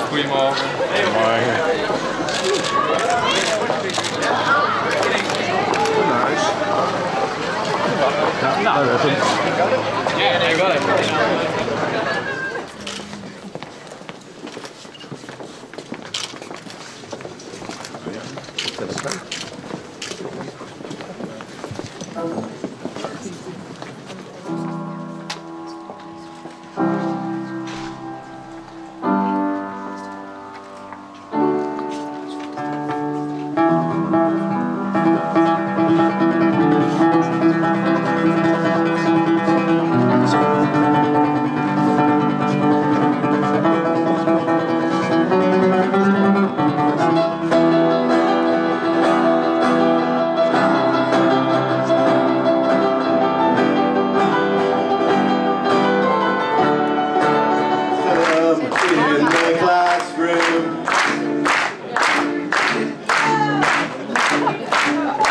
Goedemorgen. Nice. Nou, dat is het. Ja, ik got it.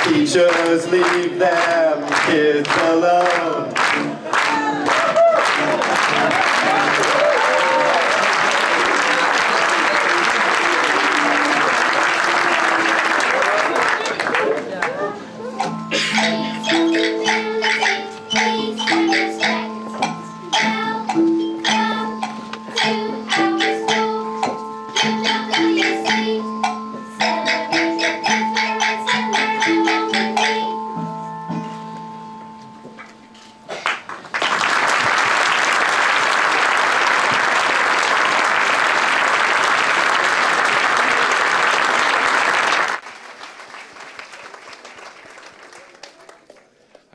Teachers leave them kids alone.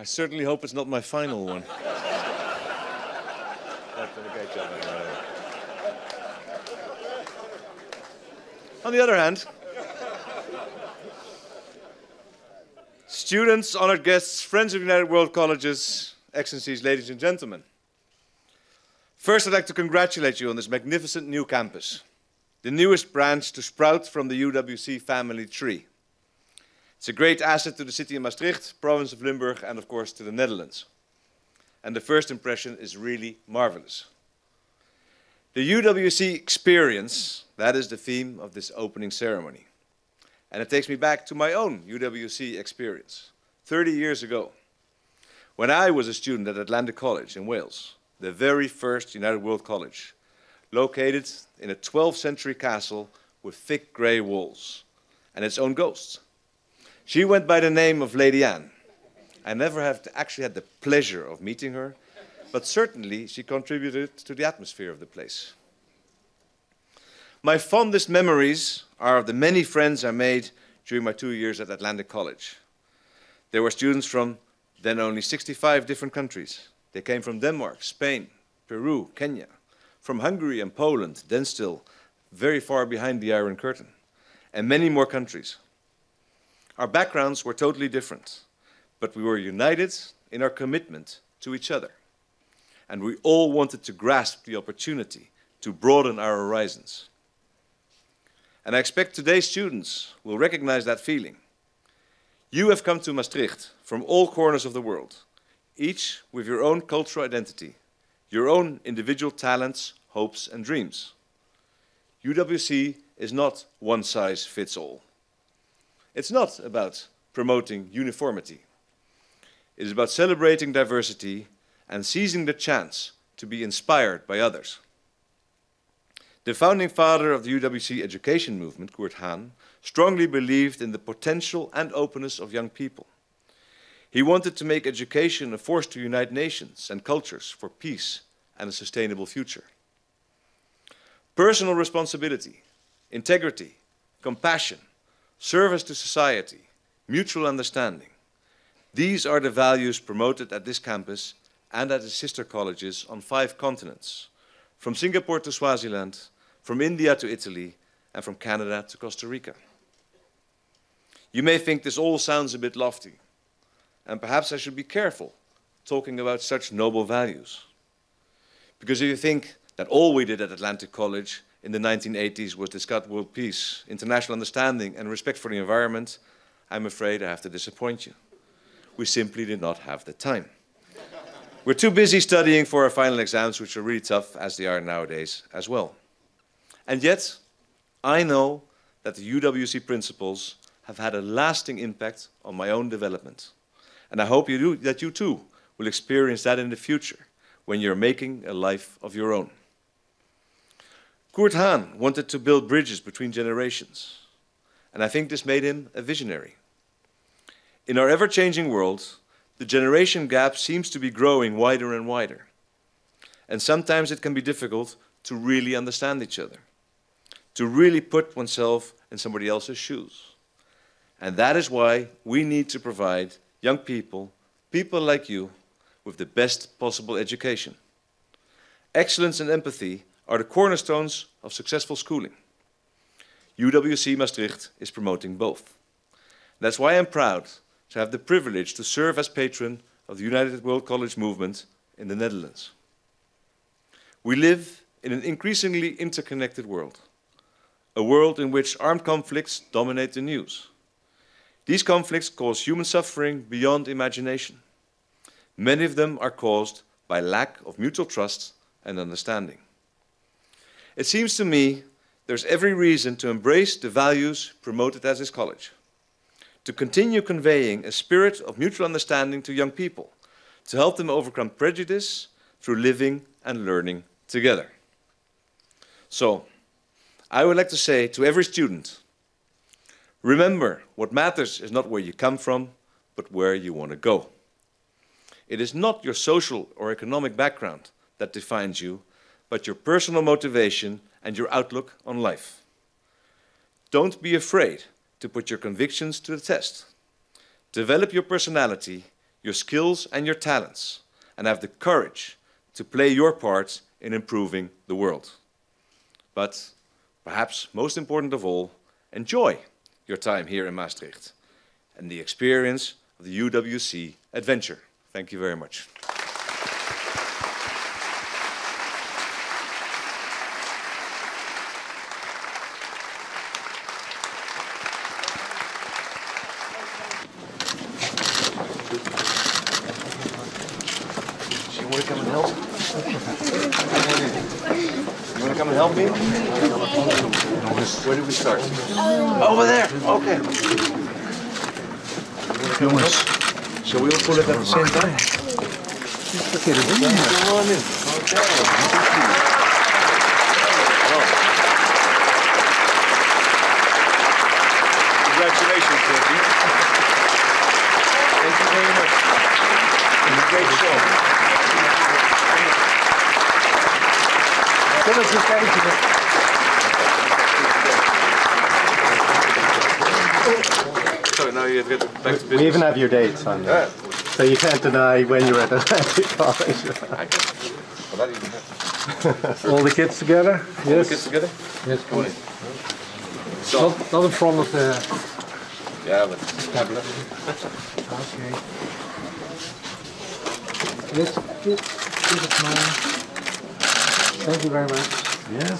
I certainly hope it's not my final one. On the other hand, students, honored guests, friends of United World Colleges, excellencies, ladies and gentlemen. First, I'd like to congratulate you on this magnificent new campus, the newest branch to sprout from the UWC family tree. It's a great asset to the city of Maastricht, province of Limburg, and of course to the Netherlands. And the first impression is really marvelous. The UWC experience, that is the theme of this opening ceremony. And it takes me back to my own UWC experience, 30 years ago, when I was a student at Atlantic College in Wales, the very first United World College, located in a 12th century castle with thick grey walls and its own ghosts. She went by the name of Lady Anne. I never actually had the pleasure of meeting her, but certainly she contributed to the atmosphere of the place. My fondest memories are of the many friends I made during my 2 years at Atlantic College. There were students from then only 65 different countries. They came from Denmark, Spain, Peru, Kenya, from Hungary and Poland, then still very far behind the Iron Curtain, and many more countries. Our backgrounds were totally different, but we were united in our commitment to each other. And we all wanted to grasp the opportunity to broaden our horizons. And I expect today's students will recognize that feeling. You have come to Maastricht from all corners of the world, each with your own cultural identity, your own individual talents, hopes and dreams. UWC is not one size fits all. It's not about promoting uniformity. It is about celebrating diversity and seizing the chance to be inspired by others. The founding father of the UWC education movement, Kurt Hahn, strongly believed in the potential and openness of young people. He wanted to make education a force to unite nations and cultures for peace and a sustainable future. Personal responsibility, integrity, compassion, service to society, mutual understanding. These are the values promoted at this campus and at its sister colleges on 5 continents, from Singapore to Swaziland, from India to Italy, and from Canada to Costa Rica. You may think this all sounds a bit lofty, and perhaps I should be careful talking about such noble values. Because if you think that all we did at Atlantic College in the 1980s was discuss world peace, international understanding, and respect for the environment, I'm afraid I have to disappoint you. We simply did not have the time. We're too busy studying for our final exams, which are really tough, as they are nowadays as well. And yet, I know that the UWC principles have had a lasting impact on my own development. And I hope that you too will experience that in the future when you're making a life of your own. Kurt Hahn wanted to build bridges between generations, and I think this made him a visionary. In our ever-changing world, the generation gap seems to be growing wider and wider, and sometimes it can be difficult to really understand each other, to really put oneself in somebody else's shoes. And that is why we need to provide young people, people like you, with the best possible education. Excellence and empathy are the cornerstones of successful schooling. UWC Maastricht is promoting both. That's why I'm proud to have the privilege to serve as patron of the United World College movement in the Netherlands. We live in an increasingly interconnected world, a world in which armed conflicts dominate the news. These conflicts cause human suffering beyond imagination. Many of them are caused by lack of mutual trust and understanding. It seems to me there's every reason to embrace the values promoted at this college, to continue conveying a spirit of mutual understanding to young people, to help them overcome prejudice through living and learning together. So, I would like to say to every student, remember, what matters is not where you come from, but where you want to go. It is not your social or economic background that defines you, but your personal motivation and your outlook on life. Don't be afraid to put your convictions to the test. Develop your personality, your skills and your talents, and have the courage to play your part in improving the world. But perhaps most important of all, enjoy your time here in Maastricht and the experience of the UWC adventure. Thank you very much. Do you want to come and help? You want to come and help me? Where did we start? Over there. Okay. Jongens, Shall we all pull it at the same time? verkeerde ding. Come on in. Okay. Congratulations, Sophie. Thank you very much. It was a great show. Kom eens kijken. So now you get back to business. We even have your dates on there. So you can't deny when you were at Atlantic College. I guess. Well, that even happens. All the kids together? All the kids together? Yes, Come on in. So, not in front of the yeah, but tablet. Okay. Yes, this is mine. Thank you very much. Yes.